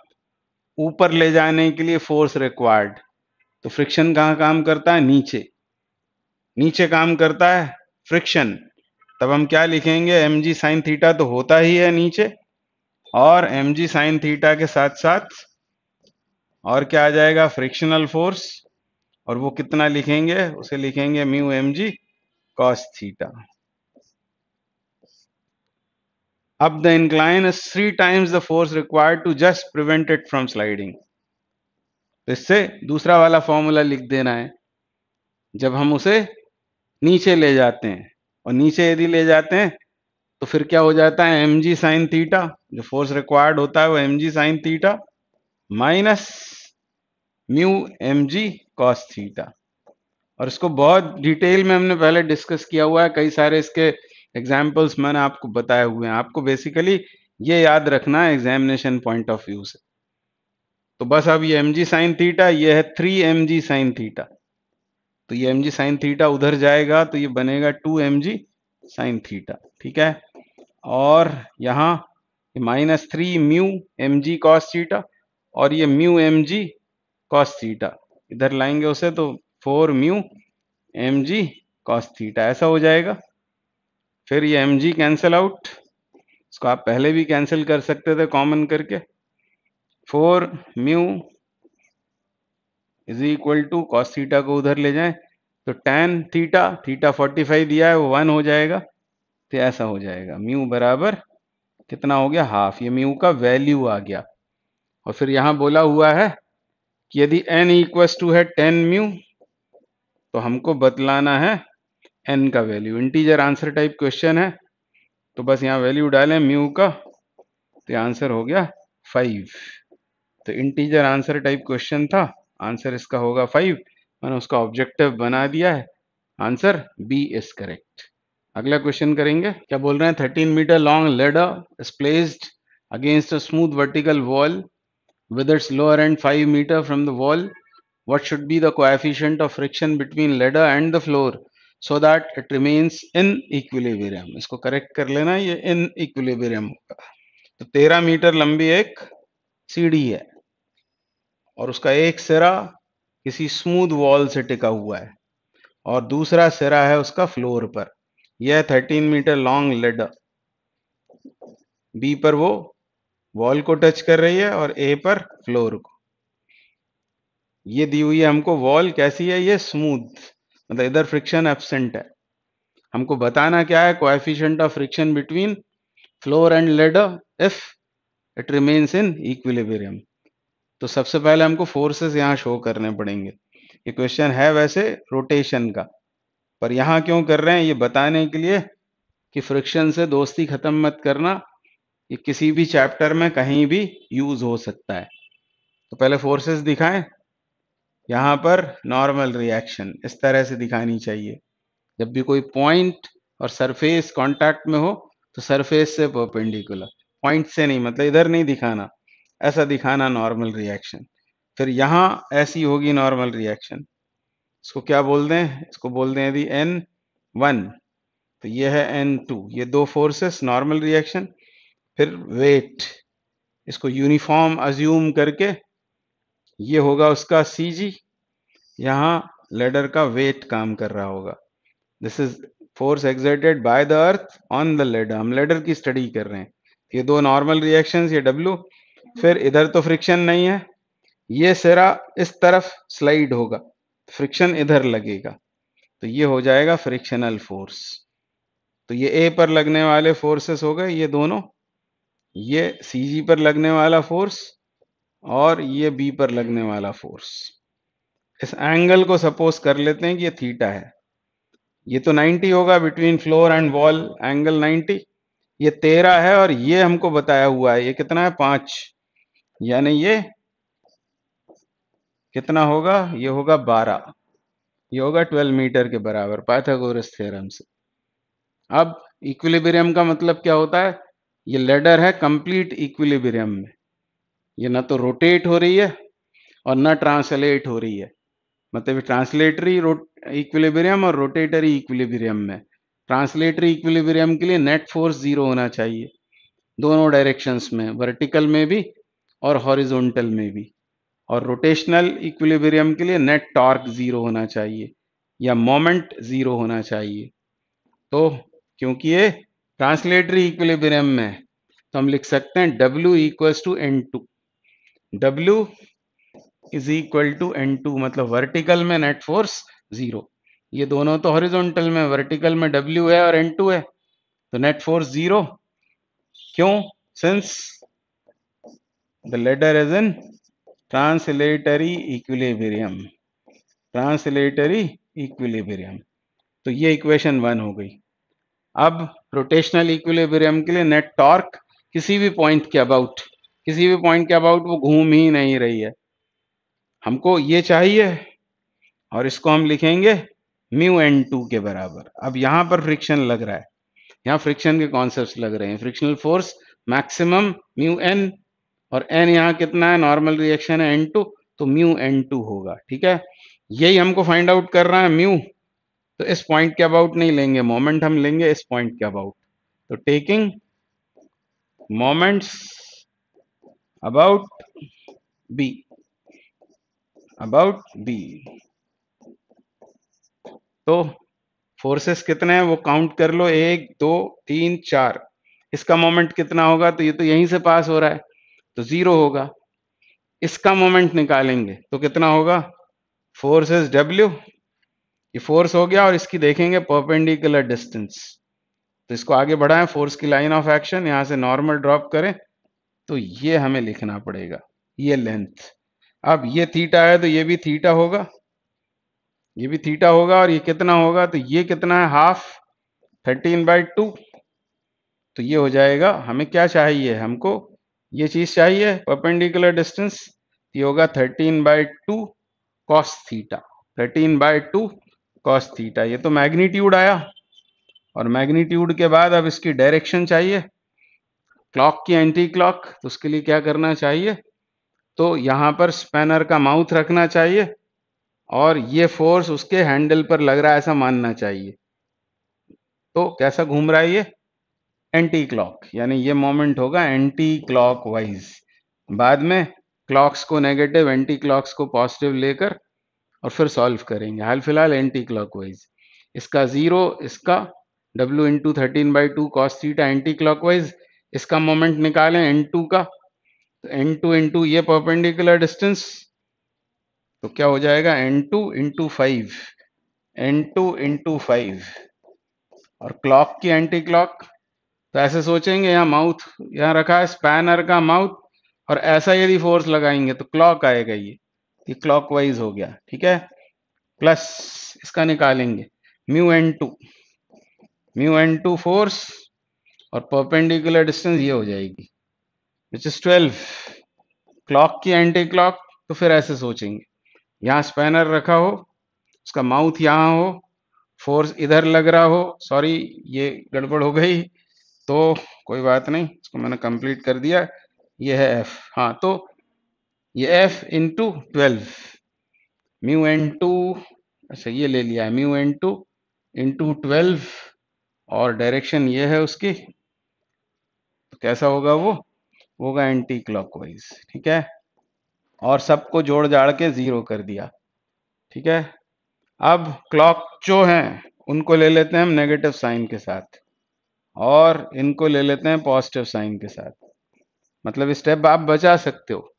ऊपर ले जाने के लिए फोर्स रिक्वायर्ड, तो फ्रिक्शन कहाँ काम करता है? नीचे। नीचे काम करता है फ्रिक्शन, तब हम क्या लिखेंगे? mg साइन थीटा तो होता ही है नीचे, और mg साइन थीटा के साथ साथ और क्या आ जाएगा? फ्रिक्शनल फोर्स, और वो कितना लिखेंगे? उसे लिखेंगे म्यू mg cos थीटा। अब the incline is 3 times the force required to just prevent it from sliding। तो इससे दूसरा वाला फॉर्मूला लिख देना है। जब हम उसे नीचे ले जाते हैं, और नीचे यदि ले जाते हैं तो फिर क्या हो जाता है? mg साइन थीटा, जो फोर्स रिक्वायर्ड होता है वो mg sign theta minus mu mg cos theta. और इसको बहुत डिटेल में हमने पहले डिस्कस किया हुआ है, कई सारे इसके एग्जाम्पल्स मैंने आपको बताए हुए हैं। आपको बेसिकली ये याद रखना है एग्जामिनेशन पॉइंट ऑफ व्यू से। तो बस अब ये mg साइन थीटा, ये है 3 mg साइन थीटा, तो ये mg साइन थीटा उधर जाएगा तो ये बनेगा 2 mg साइन थीटा, ठीक है। और यहाँ minus 3 mu mg cos theta, और ये म्यू mg cos थीटा इधर लाएंगे उसे तो 4 म्यू mg cos थीटा ऐसा हो जाएगा। फिर ये mg कैंसिल आउट, इसको आप पहले भी कैंसिल कर सकते थे कॉमन करके। 4 mu is equal to cos theta को उधर ले जाएं तो tan थीटा, थीटा 45 दिया है वो 1 हो जाएगा, तो ऐसा हो जाएगा। म्यू बराबर कितना हो गया? हाफ। ये म्यू का वैल्यू आ गया। और फिर यहां बोला हुआ है कि यदि n इक्वल्स टू है 10 म्यू, तो हमको बतलाना है n का value. Integer answer type question है, तो बस यहाँ वैल्यू डालें म्यू का, तो आंसर हो गया 5। तो इंटीजर आंसर टाइप क्वेश्चन था, आंसर इसका होगा 5। मैंने उसका ऑब्जेक्टिव बना दिया है, आंसर बी इज करेक्ट। अगला क्वेश्चन करेंगे। क्या बोल रहे हैं? 13 meter long ladder is placed against a smooth vertical wall with its lower end 5 meter from the wall. What should be the coefficient of friction between ladder and the floor so that it remains in equilibrium? इसको correct कर लेना, ये in equilibrium होगा। तो 13 metre लंबी एक सीढ़ी है और उसका एक सिरा किसी स्मूथ वॉल से टिका हुआ है और दूसरा सिरा है उसका फ्लोर पर। यह 13 मीटर लॉन्ग लेडर बी पर वो वॉल को टच कर रही है और ए पर फ्लोर को। ये दी हुई है हमको वॉल कैसी है? ये स्मूथ, मतलब इधर फ्रिक्शन एब्सेंट है। हमको बताना क्या है? Coefficient of friction between floor and ladder if it remains in equilibrium. तो सबसे पहले हमको फोर्सेस यहाँ शो करने पड़ेंगे। ये क्वेश्चन है वैसे रोटेशन का, पर यहाँ क्यों कर रहे हैं? ये बताने के लिए कि फ्रिक्शन से दोस्ती खत्म मत करना, ये किसी भी चैप्टर में कहीं भी यूज हो सकता है। तो पहले फोर्सेस दिखाएं। यहाँ पर नॉर्मल रिएक्शन इस तरह से दिखानी चाहिए। जब भी कोई पॉइंट और सरफेस कांटेक्ट में हो तो सरफेस से परपेंडिकुलर, पॉइंट से नहीं, मतलब इधर नहीं दिखाना, ऐसा दिखाना नॉर्मल रिएक्शन। फिर यहाँ ऐसी होगी नॉर्मल रिएक्शन। इसको क्या बोल दें? इसको बोल दें यदि N1, तो ये है N2, ये दो फोर्सेस नॉर्मल रिएक्शन। फिर वेट, इसको यूनिफॉर्म अज्यूम करके ये होगा उसका CG, यहाँ लेडर का वेट काम कर रहा होगा। This is force exerted by the earth on the ladder. हम लेडर की स्टडी कर रहे हैं। ये दो नॉर्मल रिएक्शंस, ये W। फिर इधर तो फ्रिक्शन नहीं है, ये सिरा इस तरफ स्लाइड होगा, फ्रिक्शन इधर लगेगा, तो ये हो जाएगा फ्रिक्शनल फोर्स। तो ये ए पर लगने वाले फोर्सेस हो गए ये दोनों, ये CG पर लगने वाला फोर्स और ये बी पर लगने वाला फोर्स। इस एंगल को सपोज कर लेते हैं कि ये थीटा है। ये तो 90 होगा between floor and wall, angle 90। ये 13 है और ये हमको बताया हुआ है ये कितना है? 5, यानी ये कितना होगा? ये होगा 12, ये होगा 12 मीटर के बराबर पाइथागोरस थ्योरम से। अब इक्विलिब्रियम का मतलब क्या होता है? ये लेडर है कंप्लीट इक्विलिब्रियम में, ये ना तो रोटेट हो रही है और ना ट्रांसलेट हो रही है। मतलब ट्रांसलेटरी इक्विलिब्रियम और रोटेटरी इक्विलिब्रियम में, ट्रांसलेटरी इक्विलिब्रियम के लिए नेट फोर्स 0 होना चाहिए दोनों डायरेक्शंस में, वर्टिकल में भी और हॉरिजॉन्टल में भी। और रोटेशनल इक्विलिब्रियम के लिए नेट टॉर्क 0 होना चाहिए या मोमेंट 0 होना चाहिए। तो क्योंकि ये ट्रांसलेटरी इक्विलिब्रियम में है, तो हम लिख सकते हैं W equals to N2। W is equal to N2, मतलब वर्टिकल में नेट फोर्स 0। ये दोनों तो हॉरिजॉन्टल में, वर्टिकल में W है और N2 है, तो नेट फोर्स 0। क्यों? Since the ladder is in translatory equilibrium, translatory equilibrium. तो ये इक्वेशन 1 हो गई। अब रोटेशनल इक्विलिब्रियम के लिए नेट टॉर्क किसी भी पॉइंट के अबाउट, किसी भी पॉइंट के अबाउट वो घूम ही नहीं रही है, हमको ये चाहिए, और इसको हम लिखेंगे म्यू N2 के बराबर। अब यहां पर फ्रिक्शन लग रहा है, यहाँ फ्रिक्शन के कॉन्सेप्ट्स लग रहे हैं, frictional force maximum mu N, और N यहाँ कितना है? नॉर्मल रिएक्शन है N2, तो म्यू N2 होगा। ठीक है, यही हमको फाइंड आउट कर रहा है म्यू। तो इस पॉइंट के अबाउट नहीं लेंगे मोमेंट, हम लेंगे इस पॉइंट के अबाउट। तो taking moments about B, about B, तो फोर्सेस कितने हैं वो काउंट कर लो, 1 2 3 4। इसका मोमेंट कितना होगा? तो ये तो यहीं से पास हो रहा है, तो 0 होगा। इसका मोमेंट निकालेंगे तो कितना होगा? फोर्सेस W, ये फोर्स हो गया, और इसकी देखेंगे परपेंडिकुलर डिस्टेंस, तो इसको आगे बढ़ाएं, फोर्स की लाइन ऑफ एक्शन यहां से नॉर्मल ड्रॉप करें, तो ये हमें लिखना पड़ेगा, ये लेंथ। अब ये थीटा है तो ये भी थीटा होगा, ये भी थीटा होगा, और ये कितना होगा? तो ये कितना है? हाफ 13/2। तो ये हो जाएगा, हमें क्या चाहिए? हमको ये चीज चाहिए परपेंडिकुलर डिस्टेंस, ये होगा 13/2 कॉस थीटा, 13/2 कॉस थीटा। ये तो मैग्नीट्यूड आया, और मैग्नीट्यूड के बाद अब इसकी डायरेक्शन चाहिए, क्लॉक की एंटी क्लॉक। तो उसके लिए क्या करना चाहिए? तो यहां पर स्पैनर का माउथ रखना चाहिए, और ये फोर्स उसके हैंडल पर लग रहा है ऐसा मानना चाहिए। तो कैसा घूम रहा है ये? एंटी क्लॉक, यानी ये मोमेंट होगा एंटी क्लॉक वाइज। बाद में क्लॉक्स को नेगेटिव, एंटी क्लॉक्स को पॉजिटिव लेकर और फिर सॉल्व करेंगे, हाल फिलहाल एंटी क्लॉक वाइज। इसका 0, इसका W into 13/2 cos theta anti clock wise. इसका मोमेंट निकालें N2 का, तो N2 इंटू ये परपेंडिकुलर डिस्टेंस, तो क्या हो जाएगा? N2 इंटू 5, N2 इंटू 5, और क्लॉक की एंटी क्लॉक। तो ऐसे सोचेंगे, यहाँ माउथ यहाँ रखा है स्पैनर का माउथ, और ऐसा यदि फोर्स लगाएंगे तो क्लॉक आएगा, ये क्लॉकवाइज हो गया। ठीक है, प्लस इसका निकालेंगे म्यू N2 फोर्स, और परपेंडिकुलर डिस्टेंस ये हो जाएगी विच इज 12, क्लॉक की एंटी क्लॉक। तो फिर ऐसे सोचेंगे, यहाँ स्पैनर रखा हो, उसका माउथ यहाँ हो, फोर्स इधर लग रहा हो, सॉरी ये गड़बड़ हो गई, तो कोई बात नहीं, इसको मैंने कंप्लीट कर दिया। ये है F, हाँ, तो ये F इंटू 12 म्यू N2, अच्छा ये ले लिया है म्यू N2 इंटू 12, और डायरेक्शन ये है उसकी, तो कैसा होगा? वो होगा एंटी क्लॉकवाइज। ठीक है, और सबको जोड़ जाड़ के 0 कर दिया। ठीक है, अब क्लॉक जो है उनको ले लेते हैं हम नेगेटिव साइन के साथ, और इनको ले लेते हैं पॉजिटिव साइन के साथ। मतलब स्टेप आप बचा सकते हो,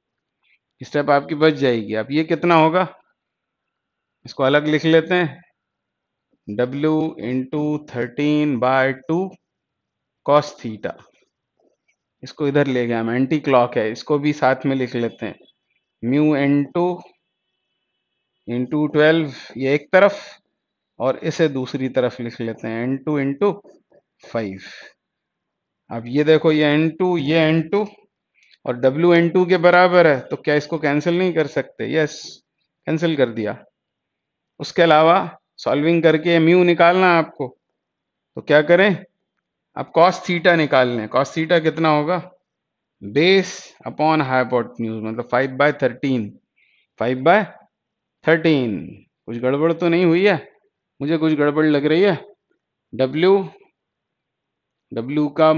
स्टेप आपकी बच जाएगी। अब ये कितना होगा? इसको अलग लिख लेते हैं, W इंटू 13/2 कॉस थीटा। इसको इधर ले गया, हम एंटी क्लॉक है, इसको भी साथ में लिख लेते हैं, म्यू N2 इंटू 12, ये एक तरफ, और इसे दूसरी तरफ लिख लेते हैं N2 इंटू 5। अब ये देखो, ये N2, ये N2, और W N2 के बराबर है, तो क्या इसको कैंसिल नहीं कर सकते? यस, कैंसिल कर दिया। उसके अलावा सॉल्विंग करके म्यू निकालना है आपको, तो क्या करें, अब कॉस थीटा निकाल लें। कॉस थीटा कितना होगा, बेस अपॉन हाइपोटेन्यूज, मतलब 5/13, 5/13। कुछ गड़बड़ तो नहीं हुई है, मुझे कुछ गड़बड़ लग रही है। डब्ल्यू का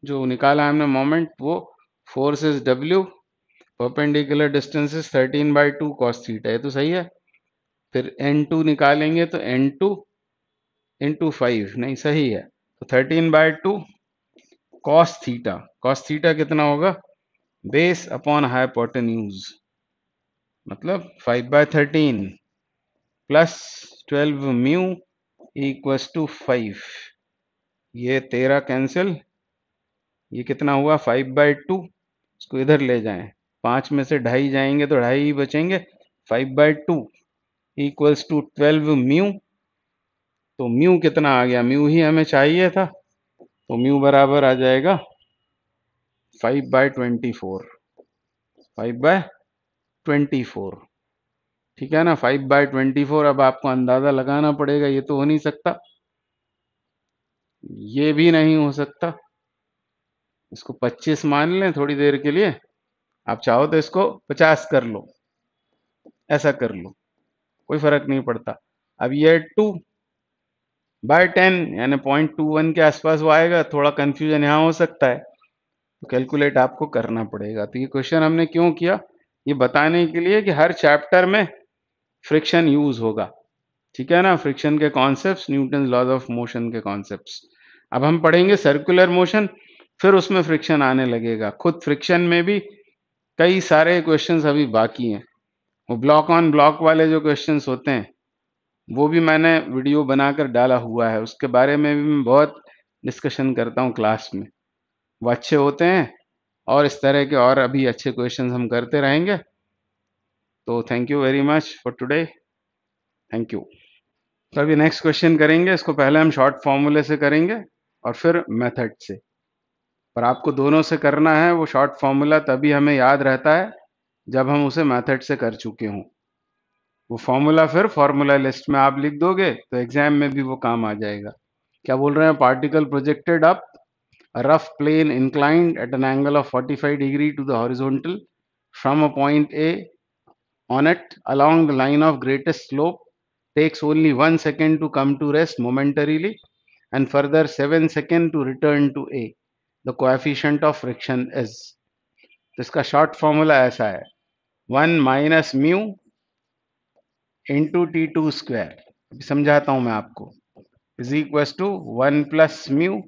जो निकाला हमने मोमेंट, वो force is W, perpendicular distance is 13/2 cos theta, ये तो सही है। फिर n2 निकालेंगे तो n2 इंटू 5, नहीं सही है, तो 13/2 कॉस थीटा। कॉस थीटा कितना होगा, बेस अपॉन हाइपोटेन्यूज, मतलब 5/13 प्लस 12 म्यू इक्वल्स टू 5। ये 13 कैंसिल, ये कितना हुआ 5/2, इसको इधर ले जाएं, 5 में से 2.5 जाएंगे तो 2.5 ही बचेंगे। 5/2 इक्वल्स टू 12 म्यू, तो म्यू कितना आ गया, म्यू ही हमें चाहिए था, तो म्यू बराबर आ जाएगा 5/24, 5/24, ठीक है ना। 5/24, अब आपको अंदाजा लगाना पड़ेगा, ये तो हो नहीं सकता, ये भी नहीं हो सकता। इसको 25 मान लें थोड़ी देर के लिए, आप चाहो तो इसको 50 कर लो, ऐसा कर लो, कोई फर्क नहीं पड़ता। अब ये 2/10 यानी 0.21 के आसपास वो आएगा, थोड़ा कंफ्यूजन यहाँ हो सकता है, तो कैलकुलेट आपको करना पड़ेगा। तो ये क्वेश्चन हमने क्यों किया, ये बताने के लिए कि हर चैप्टर में फ्रिक्शन यूज होगा, ठीक है ना। फ्रिक्शन के concepts, Newton laws of motion के कॉन्सेप्ट्स। अब हम पढ़ेंगे सर्कुलर मोशन, फिर उसमें फ्रिक्शन आने लगेगा। खुद फ्रिक्शन में भी कई सारे क्वेश्चंस अभी बाकी हैं। वो ब्लॉक ऑन ब्लॉक वाले जो क्वेश्चंस होते हैं, वो भी मैंने वीडियो बनाकर डाला हुआ है, उसके बारे में भी मैं बहुत डिस्कशन करता हूँ क्लास में, वो अच्छे होते हैं। और इस तरह के और अभी अच्छे क्वेश्चंस हम करते रहेंगे। तो thank you very much for today, thank you. तो अभी नेक्स्ट क्वेश्चन करेंगे, इसको पहले हम शॉर्ट फॉर्मूले से करेंगे और फिर मेथड से। पर आपको दोनों से करना है। वो शॉर्ट फॉर्मूला तभी हमें याद रहता है जब हम उसे मेथड से कर चुके हों। वो फॉर्मूला फिर फॉर्मूला लिस्ट में आप लिख दोगे तो एग्जाम में भी वो काम आ जाएगा। क्या बोल रहे हैं, particle projected up a rough plane inclined at an angle of 45 degree to the horizontal from a point A on it along the line of greatest slope takes only 1 second to come to rest momentarily and further 7 seconds to return to A. The coefficient of friction is, तो इसका short formula ऐसा है, 1 minus mu into T2 square, समझाता हूं मैं आपको, is equal to 1 plus mu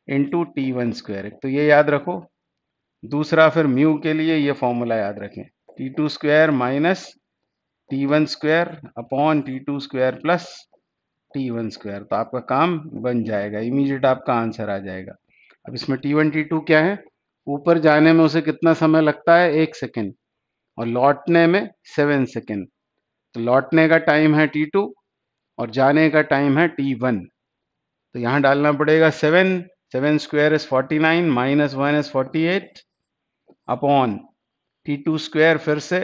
into T1 square. तो ये याद रखो। दूसरा फिर म्यू के लिए ये फॉर्मूला याद रखें, T2 square minus T1 square upon T2 square plus T1 square. तो आपका काम बन जाएगा, इमीडिएट आपका आंसर आ जाएगा। अब इसमें T1 T2 क्या है, ऊपर जाने में उसे कितना समय लगता है, 1 सेकेंड, और लौटने में 7 सेकेंड। तो लौटने का टाइम है T2 और जाने का टाइम है T1। तो यहाँ डालना पड़ेगा 7, 7 square is 49 minus 1 is 48 upon T2 square फिर से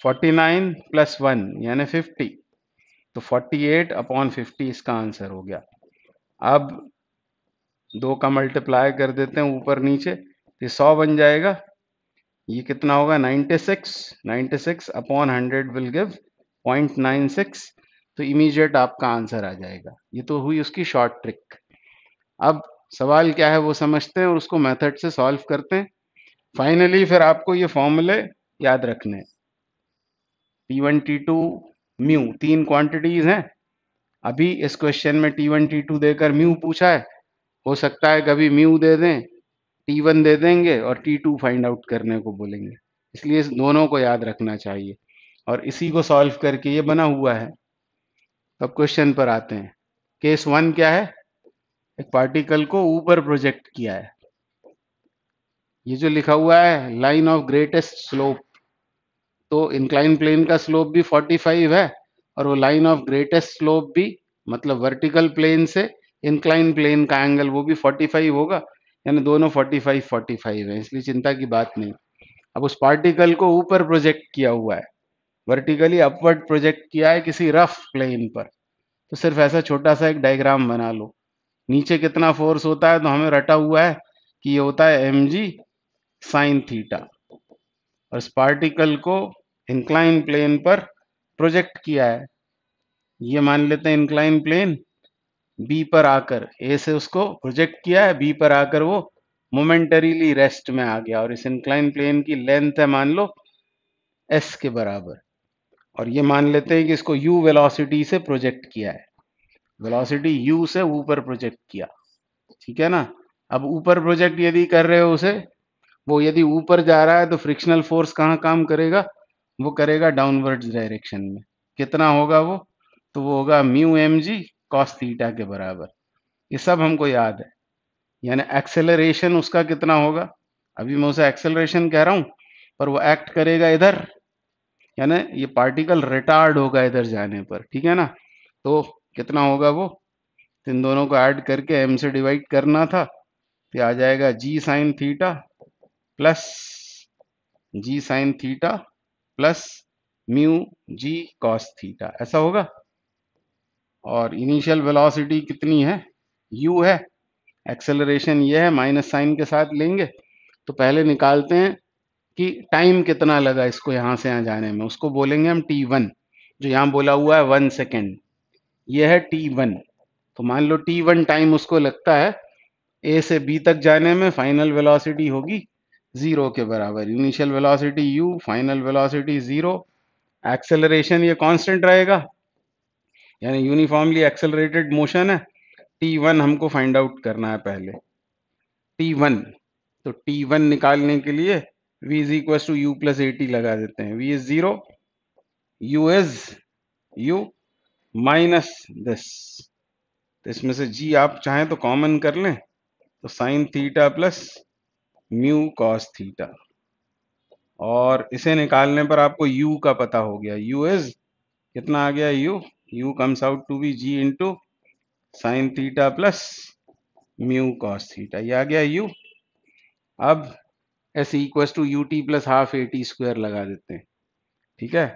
49 प्लस 1 यानी 50, तो 48 अपॉन 50 इसका आंसर हो गया। अब 2 का मल्टीप्लाई कर देते हैं ऊपर नीचे, ये 100 बन जाएगा। ये कितना होगा, 96, 96 अपॉन 100 विल गिव 0.96। तो इमीडिएट आपका आंसर आ जाएगा। ये तो हुई उसकी शॉर्ट ट्रिक। अब सवाल क्या है वो समझते हैं और उसको मेथड से सॉल्व करते हैं। फाइनली फिर आपको ये फॉर्मूले याद रखने हैं। T1 T2 म्यू 3 क्वांटिटीज हैं। अभी इस क्वेश्चन में T1 T2 देकर म्यू पूछा है, हो सकता है कभी म्यू दे दें, T1 दे देंगे और T2 फाइंड आउट करने को बोलेंगे, इसलिए इस दोनों को याद रखना चाहिए और इसी को सॉल्व करके ये बना हुआ है। अब क्वेश्चन पर आते हैं। केस 1 क्या है, एक पार्टिकल को ऊपर प्रोजेक्ट किया है। ये जो लिखा हुआ है लाइन ऑफ ग्रेटेस्ट स्लोप, तो इंक्लाइन प्लेन का स्लोप भी 45 है और वो लाइन ऑफ ग्रेटेस्ट स्लोप भी, मतलब वर्टिकल प्लेन से इंक्लाइन प्लेन का एंगल वो भी 45 होगा, यानी दोनों 45 45 है, इसलिए चिंता की बात नहीं। अब उस पार्टिकल को ऊपर प्रोजेक्ट किया हुआ है, वर्टिकली अपवर्ड प्रोजेक्ट किया है किसी रफ प्लेन पर, तो सिर्फ ऐसा छोटा सा एक डायग्राम बना लो। नीचे कितना फोर्स होता है तो हमें रटा हुआ है कि ये होता है mg साइन थीटा, और इस पार्टिकल को इंक्लाइन प्लेन पर प्रोजेक्ट किया है। ये मान लेते हैं इंक्लाइन प्लेन, बी पर आकर ए से उसको प्रोजेक्ट किया है, बी पर आकर वो मोमेंटरीली रेस्ट में आ गया, और इस इंक्लाइन प्लेन की लेंथ है मान लो एस के बराबर, और ये मान लेते हैं कि इसको u वेलोसिटी से प्रोजेक्ट किया है, वेलोसिटी u से ऊपर प्रोजेक्ट किया, ठीक है ना। अब ऊपर प्रोजेक्ट यदि कर रहे हो उसे, वो यदि ऊपर जा रहा है तो फ्रिक्शनल फोर्स कहाँ काम करेगा, वो करेगा डाउनवर्ड डायरेक्शन में। कितना होगा वो, तो वो होगा mu M G cos theta के बराबर। ये सब हमको याद है। यानी एक्सेलरेशन उसका कितना होगा, अभी मैं उसे एक्सेलरेशन कह रहा हूं, पर वो एक्ट करेगा इधर, यानी ये पार्टिकल रिटार्ड होगा इधर जाने पर, ठीक है ना। तो कितना होगा वो, इन दोनों को ऐड करके m से डिवाइड करना था, तो आ जाएगा g sign theta plus g sign theta plus mu g cos theta, ऐसा होगा। और इनिशियल वेलोसिटी कितनी है, u है, एक्सेलरेशन ये है, माइनस साइन के साथ लेंगे। तो पहले निकालते हैं कि टाइम कितना लगा इसको यहाँ से यहाँ जाने में, उसको बोलेंगे हम t1, जो यहाँ बोला हुआ है 1 सेकेंड, ये है t1। तो मान लो t1 टाइम उसको लगता है ए से बी तक जाने में, फाइनल वेलोसिटी होगी 0 के बराबर, initial velocity u, final velocity 0, acceleration ये कांस्टेंट रहेगा, यानी यूनिफॉर्मली एक्सेलरेटेड मोशन है। t1 हमको फाइंड आउट करना है पहले, t1, तो t1 निकालने के लिए v is equal to U plus A T लगा देते हैं। v इज 0, u इज u माइनस दिस, तो इसमें से g आप चाहें तो कॉमन कर लें, तो sign theta plus mu cos theta, और इसे निकालने पर आपको u का पता हो गया, u इज कितना आ गया, u comes out to be g into sine theta plus mu cos theta, ये आ गया u। अब s equal to U T plus half A T square लगा देते हैं, ठीक है।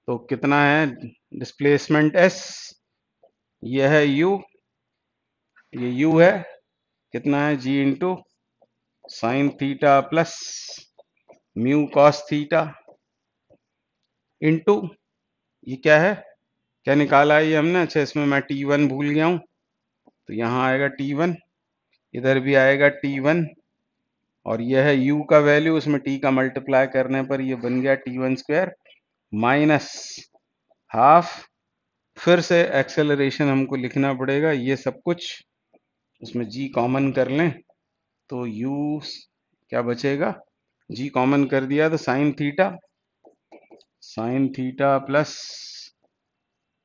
तो कितना है डिस्प्लेसमेंट s, ये है u, ये u है, कितना है g into sine theta plus mu cos theta into, ये क्या है, क्या निकाला है ये हमने, अच्छा इसमें मैं t1 भूल गया हूं, तो यहाँ आएगा t1, इधर भी आएगा t1, और यह है u का वैल्यू, उसमें t का मल्टीप्लाई करने पर ये बन गया t1 स्क्वायर माइनस हाफ, फिर से एक्सेलरेशन हमको लिखना पड़ेगा, ये सब कुछ उसमें g कॉमन कर लें, तो u क्या बचेगा, g कॉमन कर दिया तो sign theta plus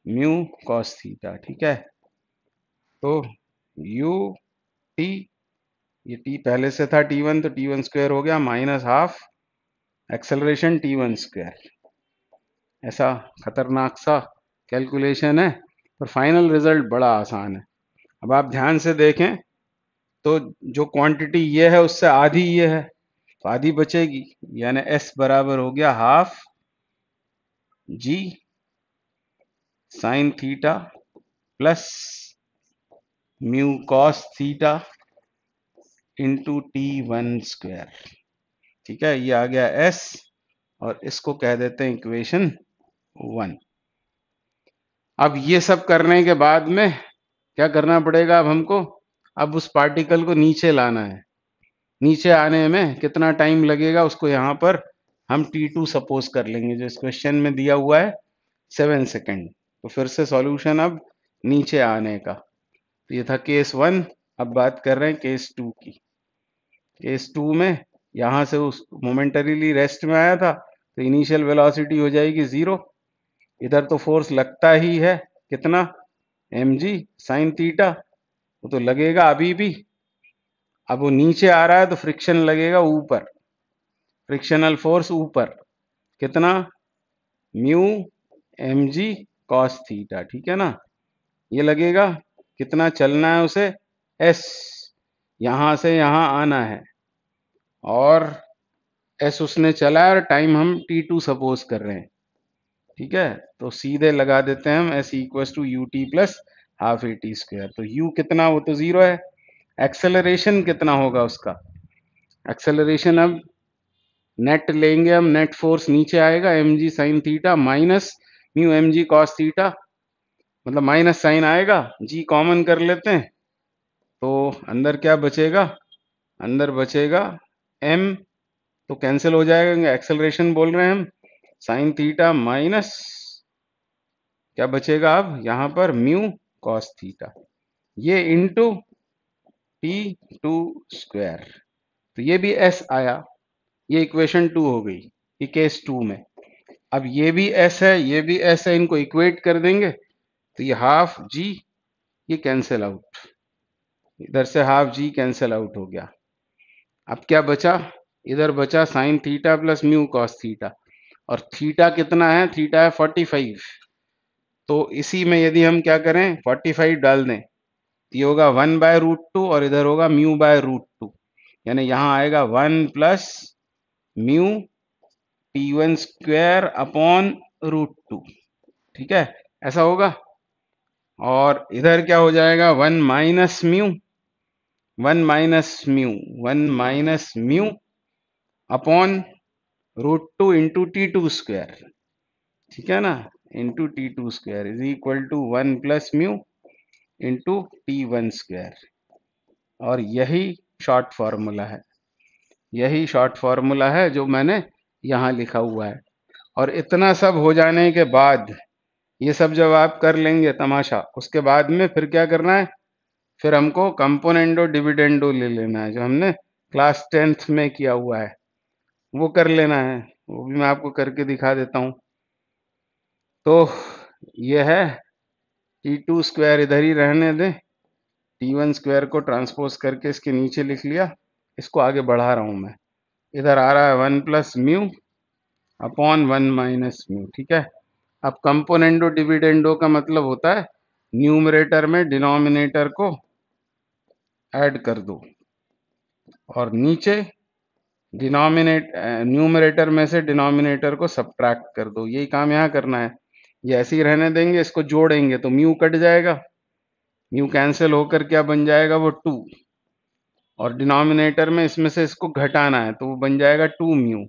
mu cos theta, ठीक है। तो u t, ये t पहले से था t1, तो t1 स्क्वायर हो गया minus half acceleration t1 square. ऐसा खतरनाक सा कैलकुलेशन है, पर फाइनल रिजल्ट बड़ा आसान है। अब आप ध्यान से देखें तो जो क्वांटिटी ये है उससे आधी ये है, तो आधी बचेगी, यानी s बराबर हो गया half g sign theta plus mu cos theta into t1 square, ठीक है। ये आ गया s, और इसको कह देते हैं इक्वेशन 1। अब ये सब करने के बाद में क्या करना पड़ेगा, अब हमको अब उस पार्टिकल को नीचे लाना है। नीचे आने में कितना टाइम लगेगा उसको यहाँ पर हम t2 सपोज कर लेंगे, जो इस क्वेश्चन में दिया हुआ है 7 सेकेंड। तो फिर से सॉल्यूशन अब नीचे आने का, तो ये था केस 1, अब बात कर रहे हैं केस 2 की। केस 2 में यहाँ से उस मोमेंटरीली रेस्ट में आया था, तो इनिशियल वेलोसिटी हो जाएगी 0, इधर तो फोर्स लगता ही है, कितना mg साइन थीटा, वो तो लगेगा अभी भी। अब वो नीचे आ रहा है तो फ्रिक्शन लगेगा ऊपर, फ्रिक्शनल फोर्स ऊपर, कितना म्यू mg कॉस थीटा, ठीक है ना। ये लगेगा, कितना चलना है उसे, s, यहां से यहां आना है, और s उसने चला है, और टाइम हम t2 सपोज कर रहे हैं, ठीक है, तो सीधे लगा देते हैं हम S equals to U T plus half A T square. तो यू कितना, वो तो जीरो है। एक्सेलरेशन कितना होगा उसका, एक्सेलरेशन अब नेट लेंगे हम, नेट फोर्स नीचे आएगा M G sine theta minus mu M G cos theta, मतलब माइनस साइन आएगा, जी कॉमन कर लेते हैं तो अंदर क्या बचेगा, अंदर बचेगा एम, तो कैंसिल हो जाएगा, एक्सेलरेशन बोल रहे हैं हम, साइन थीटा माइनस क्या बचेगा अब यहाँ पर म्यू कॉस थीटा, ये इंटू टी टू स्क्वायर। तो ये भी एस आया, ये इक्वेशन 2 हो गई, ये केस 2 में। अब ये भी एस है, ये भी एस है, इनको इक्वेट कर देंगे तो ये हाफ जी, ये कैंसिल आउट, इधर से हाफ जी कैंसिल आउट हो गया। अब क्या बचा, इधर बचा sign theta plus mu cos theta, और थीटा कितना है, थीटा है 45। तो इसी में यदि हम क्या करें 45 डाल दें, ये होगा 1/√2 और इधर होगा μ/√2, यानी यहाँ आएगा 1 plus mu T1 square upon √2। ठीक है, ऐसा होगा। और इधर क्या हो जाएगा 1 minus mu, 1 minus mu upon √2 into T2 square, ठीक है ना, into T2 square is equal to 1 plus mu into T1 square. और यही शॉर्ट फॉर्मूला है, यही शॉर्ट फॉर्मूला है जो मैंने यहाँ लिखा हुआ है। और इतना सब हो जाने के बाद, ये सब जब आप कर लेंगे तमाशा, उसके बाद में फिर क्या करना है, फिर हमको कंपोनेंडो डिविडेंडो ले लेना है, जो हमने क्लास 10th में किया हुआ है वो कर लेना है, वो भी मैं आपको करके दिखा देता हूँ। तो ये है T2 स्क्वायर, इधर ही रहने दें, T1 स्क्वायर को ट्रांसपोज करके इसके नीचे लिख लिया, इसको आगे बढ़ा रहा हूँ मैं, इधर आ रहा है 1 plus mu upon 1 minus mu. ठीक है, अब कंपोनेंडो डिविडेंडो का मतलब होता है न्यूमरेटर में डिनोमिनेटर को ऐड कर दो और नीचे न्यूमरेटर में से डिनोमिनेटर को सब्ट्रैक्ट कर दो, यही काम यहाँ करना है। ये ऐसे ही रहने देंगे, इसको जोड़ेंगे तो म्यू कट जाएगा, म्यू कैंसिल होकर क्या बन जाएगा वो 2, और डिनोमिनेटर में इसमें से इसको घटाना है तो वो बन जाएगा 2 म्यू,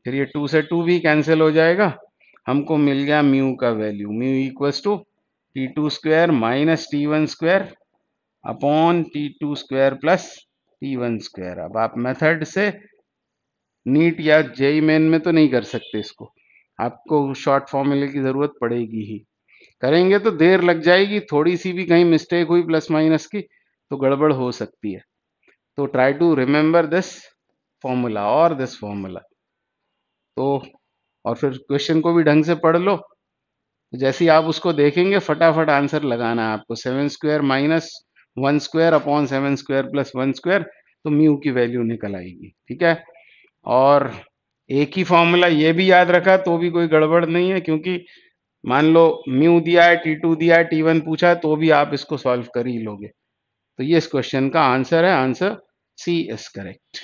फिर ये 2 से 2 भी कैंसिल हो जाएगा, हमको मिल गया म्यू का value, mu equals to T2 square minus T1 square upon T2 square plus T1 square. अब आप मेथड से नीट या जेई मेन में तो नहीं कर सकते इसको, आपको शॉर्ट फॉर्मूले की जरूरत पड़ेगी ही, करेंगे तो देर लग जाएगी, थोड़ी सी भी कहीं मिस्टेक हुई प्लस माइनस की तो गड़बड़ हो सकती है। तो try to remember this formula और दिस फॉर्मूला। तो और फिर क्वेश्चन को भी ढंग से पढ़ लो, जैसे ही आप उसको देखेंगे फटाफट आंसर लगाना है आपको, 7 square minus 1 square upon 7 square plus 1 square, तो म्यू की वैल्यू निकल आएगी। ठीक है, और एक ही फॉर्मूला ये भी याद रखा तो भी कोई गड़बड़ नहीं है, क्योंकि मान लो म्यू दिया है, T2 दिया है, T1 पूछा है, तो भी आप इसको सॉल्व कर ही लोगे। तो ये इस क्वेश्चन का आंसर है, आंसर सी इज करेक्ट।